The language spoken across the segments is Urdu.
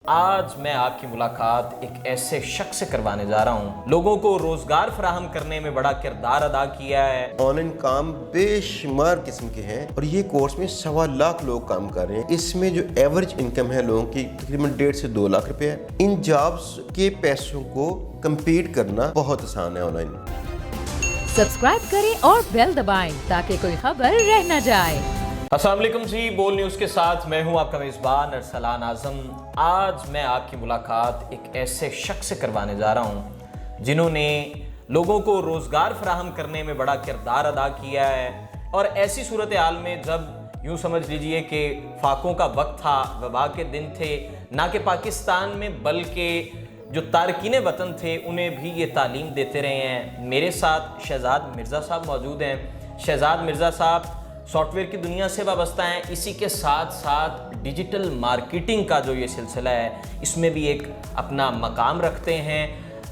آج میں آپ کی ملاقات ایک ایسے شخص سے کروانے جا رہا ہوں لوگوں کو روزگار فراہم کرنے میں بڑا کردار ادا کیا ہے۔ آن لائن کام بے شمار قسم کے ہیں اور یہ کورس میں 1.25 لاکھ لوگ کام کر رہے ہیں۔ اس میں جو ایوریج انکم ہے لوگوں کی تقریباً 1.5 سے 2 لاکھ روپے ہے۔ ان جابز کے پیسوں کو کمپیٹ کرنا بہت آسان ہے آن لائن۔ سبسکرائب کریں اور بیل دبائیں تاکہ کوئی خبر رہ نہ جائے۔ السلام علیکم جی، بول نیوز کے ساتھ میں ہوں آپ کا میزبان ارسلان اعظم۔ آج میں آپ کی ملاقات ایک ایسے شخص سے کروانے جا رہا ہوں جنہوں نے لوگوں کو روزگار فراہم کرنے میں بڑا کردار ادا کیا ہے، اور ایسی صورتحال میں جب یوں سمجھ لیجئے کہ فاقوں کا وقت تھا، وبا کے دن تھے، نہ کہ پاکستان میں بلکہ جو تارکین وطن تھے انہیں بھی یہ تعلیم دیتے رہے ہیں۔ میرے ساتھ شہزاد مرزا صاحب موجود ہیں۔ شہزاد مرزا صاحب سافٹ ویئر کی دنیا سے وابستہ ہیں، اسی کے ساتھ ساتھ ڈیجیٹل مارکیٹنگ کا جو یہ سلسلہ ہے اس میں بھی ایک اپنا مقام رکھتے ہیں۔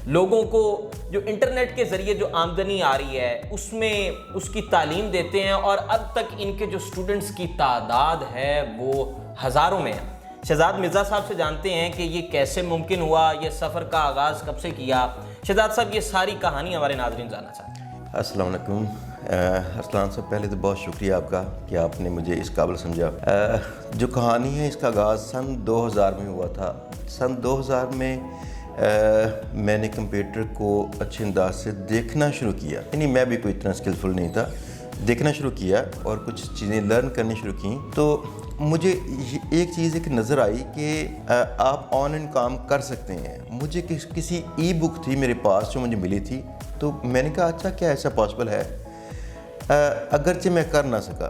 لوگوں کو جو انٹرنیٹ کے ذریعے جو آمدنی آ رہی ہے اس میں اس کی تعلیم دیتے ہیں، اور اب تک ان کے جو سٹوڈنٹس کی تعداد ہے وہ ہزاروں میں ہے۔ شہزاد مرزا صاحب سے جانتے ہیں کہ یہ کیسے ممکن ہوا، یہ سفر کا آغاز کب سے کیا۔ شہزاد صاحب یہ ساری کہانی ہمارے ناظرین جاننا چاہتے ہیں۔ السلام علیکم ارسلان صاحب، پہلے تو بہت شکریہ آپ کا کہ آپ نے مجھے اس قابل سمجھا۔ جو کہانی ہے اس کا آغاز سن 2000 میں ہوا تھا۔ سن 2000 میں میں نے کمپیوٹر کو اچھے انداز سے دیکھنا شروع کیا، یعنی میں بھی کوئی اتنا اسکلفل نہیں تھا، دیکھنا شروع کیا اور کچھ چیزیں لرن کرنی شروع کیں۔ تو مجھے ایک چیز ایک نظر آئی کہ آپ آن لائن کام کر سکتے ہیں۔ مجھے کسی ای بک تھی میرے پاس جو مجھے ملی تھی، تو میں نے کہا اچھا کیا ایسا پاسبل ہے، اگرچہ میں کر نہ سکا،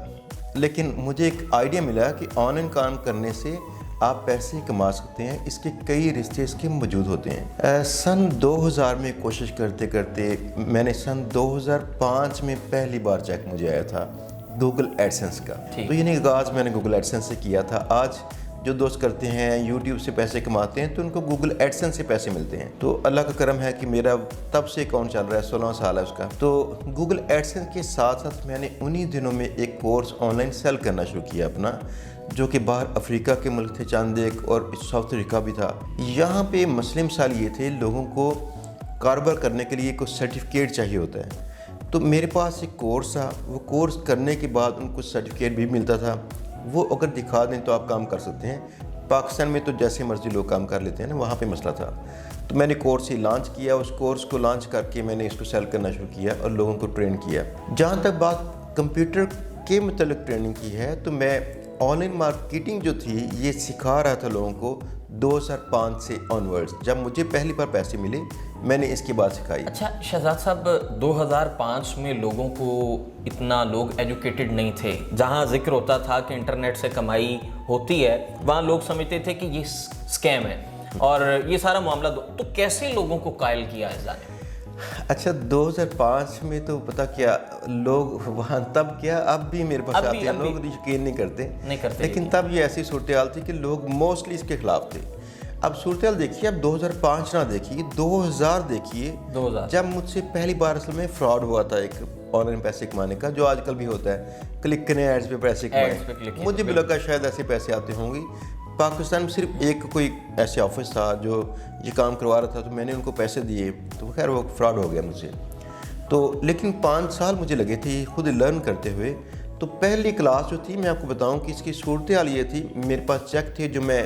لیکن مجھے ایک آئیڈیا ملا کہ آن لائن کام کرنے سے آپ پیسے کما سکتے ہیں، اس کے کئی رستے اس کے موجود ہوتے ہیں۔ سن 2000 میں کوشش کرتے کرتے میں نے سن 2005 میں پہلی بار چیک مجھے آیا تھا گوگل ایڈسنس کا۔ تو یعنی آغاز میں نے گوگل ایڈسنس سے کیا تھا۔ آج جو دوست کرتے ہیں یوٹیوب سے پیسے کماتے ہیں تو ان کو گوگل ایڈسنس سے پیسے ملتے ہیں۔ تو اللہ کا کرم ہے کہ میرا تب سے اکاؤنٹ چل رہا ہے، 16 سال ہے اس کا۔ تو گوگل ایڈسنس کے ساتھ ساتھ میں نے انہی دنوں میں ایک کورس آن لائن سیل کرنا شروع کیا اپنا، جو کہ باہر افریقہ کے ملک تھے چند ایک، اور ساؤتھ افریقہ بھی تھا۔ یہاں پہ مسئلے مثال یہ تھے، لوگوں کو کاروبار کرنے کے لیے کوئی سرٹیفکیٹ چاہیے ہوتا ہے۔ تو میرے پاس ایک کورس تھا، وہ کورس کرنے کے بعد ان کو سرٹیفکیٹ بھی ملتا تھا، وہ اگر دکھا دیں تو آپ کام کر سکتے ہیں۔ پاکستان میں تو جیسے مرضی لوگ کام کر لیتے ہیں نا، وہاں پہ مسئلہ تھا۔ تو میں نے کورس ہی لانچ کیا، اس کورس کو لانچ کر کے میں نے اس کو سیل کرنا شروع کیا اور لوگوں کو ٹرین کیا۔ جہاں تک بات کمپیوٹر کے متعلق ٹریننگ کی ہے، تو میں آن لائن مارکیٹنگ جو تھی یہ سکھا رہا تھا لوگوں کو 2005 سے آنورڈز۔ جب مجھے پہلی بار پیسے ملے میں نے اس کے بعد سکھائی۔ اچھا شہزاد صاحب، 2005 میں لوگوں کو اتنا لوگ ایجوکیٹڈ نہیں تھے۔ جہاں ذکر ہوتا تھا کہ انٹرنیٹ سے کمائی ہوتی ہے، وہاں لوگ سمجھتے تھے کہ یہ سکیم ہے اور یہ سارا معاملہ تو کیسے لوگوں کو قائل کیا اس جانب؟ اچھا 2005 میں تو پتہ کیا لوگ وہاں، تب کیا اب بھی میرے پاس آتے ہیں لوگ یقین نہیں کرتے، لیکن تب یہ ایسی صورتحال تھی کہ لوگ موسٹلی اس کے خلاف تھے۔ اب صورتحال دیکھیے، اب 2005 نہ دیکھیے، 2000 دیکھیے، جب مجھ سے پہلی بار اصل میں فراڈ ہوا تھا ایک آن لائن پیسے کمانے کا، جو آج کل بھی ہوتا ہے، کلک کریں ایڈز پہ پیسے کمائیں۔ مجھے بھی لگا شاید ایسے پیسے آتے ہوں گے۔ پاکستان میں صرف ایک کوئی ایسے آفس تھا جو یہ کام کروا رہا تھا، تو میں نے ان کو پیسے دیے، تو خیر وہ فراڈ ہو گیا مجھ سے۔ تو لیکن 5 سال مجھے لگے تھے خود لرن کرتے ہوئے۔ تو پہلی کلاس جو تھی، میں آپ کو بتاؤں کہ اس کی صورتحال یہ تھی، میرے پاس چیک تھے جو میں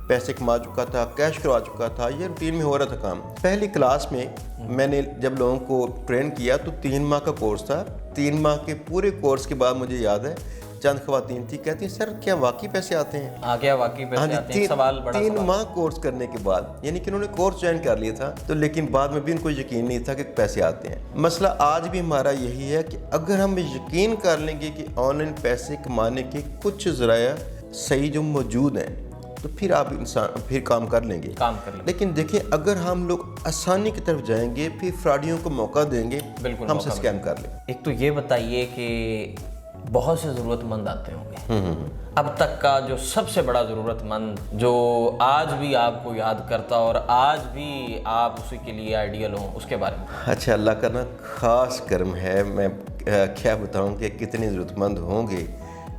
پیسے کما چکا تھا، کیش کروا چکا تھا، یہ روٹین میں ہو رہا تھا کام۔ پہلی کلاس میں نے جب لوگوں کو ٹرین کیا تو 3 ماہ کا کورس تھا۔ 3 ماہ کے پورے کورس کے بعد مجھے یاد ہے چند خواتین تھی، کہتی ہیں سر کیا واقعی پیسے آتے ہیں؟ کیا واقعی پیسے آتے ہیں؟ سوال بڑا 3 ماہ کورس کرنے کے بعد، یعنی کہ انہوں نے کورس جوائن کر لیا تھا، تو لیکن بعد میں بھی ان کو یقین نہیں تھا کہ پیسے آتے ہیں۔ مسئلہ آج بھی ہمارا یہی ہے کہ اگر ہم یقین کر لیں گے کہ آن لائن پیسے کمانے کے کچھ ذرائع صحیح جو موجود ہیں، تو پھر آپ انسان پھر کام کر لیں گے۔ لیکن دیکھیں، اگر ہم لوگ آسانی کی طرف جائیں گے، پھر فراڈیوں کو موقع دیں گے، ہم سے اسکیم کر لیں۔ ایک تو یہ بتائیے کہ بہت سے ضرورت مند آتے ہوں گے، اب تک کا جو سب سے بڑا ضرورت مند جو آج بھی آپ کو یاد کرتا اور آج بھی آپ اسی کے لیے آئیڈیل ہوں، اس کے بارے میں؟ اچھا، اللہ کا نا خاص کرم ہے، میں کیا بتاؤں کہ کتنے ضرورت مند ہوں گے۔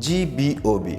GBOB।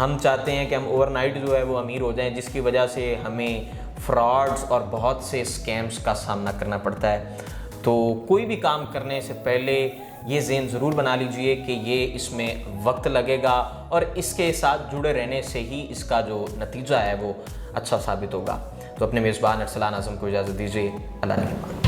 ہم چاہتے ہیں کہ ہم اوور نائٹ جو ہے وہ امیر ہو جائیں، جس کی وجہ سے ہمیں فراڈز اور بہت سے اسکیمز کا سامنا کرنا پڑتا ہے۔ تو کوئی بھی کام کرنے سے پہلے یہ ذہن ضرور بنا لیجئے کہ یہ اس میں وقت لگے گا اور اس کے ساتھ جڑے رہنے سے ہی اس کا جو نتیجہ ہے وہ اچھا ثابت ہوگا۔ تو اپنے میزبان ارسلان اعظم کو اجازت دیجیے، اللہ نگہبان۔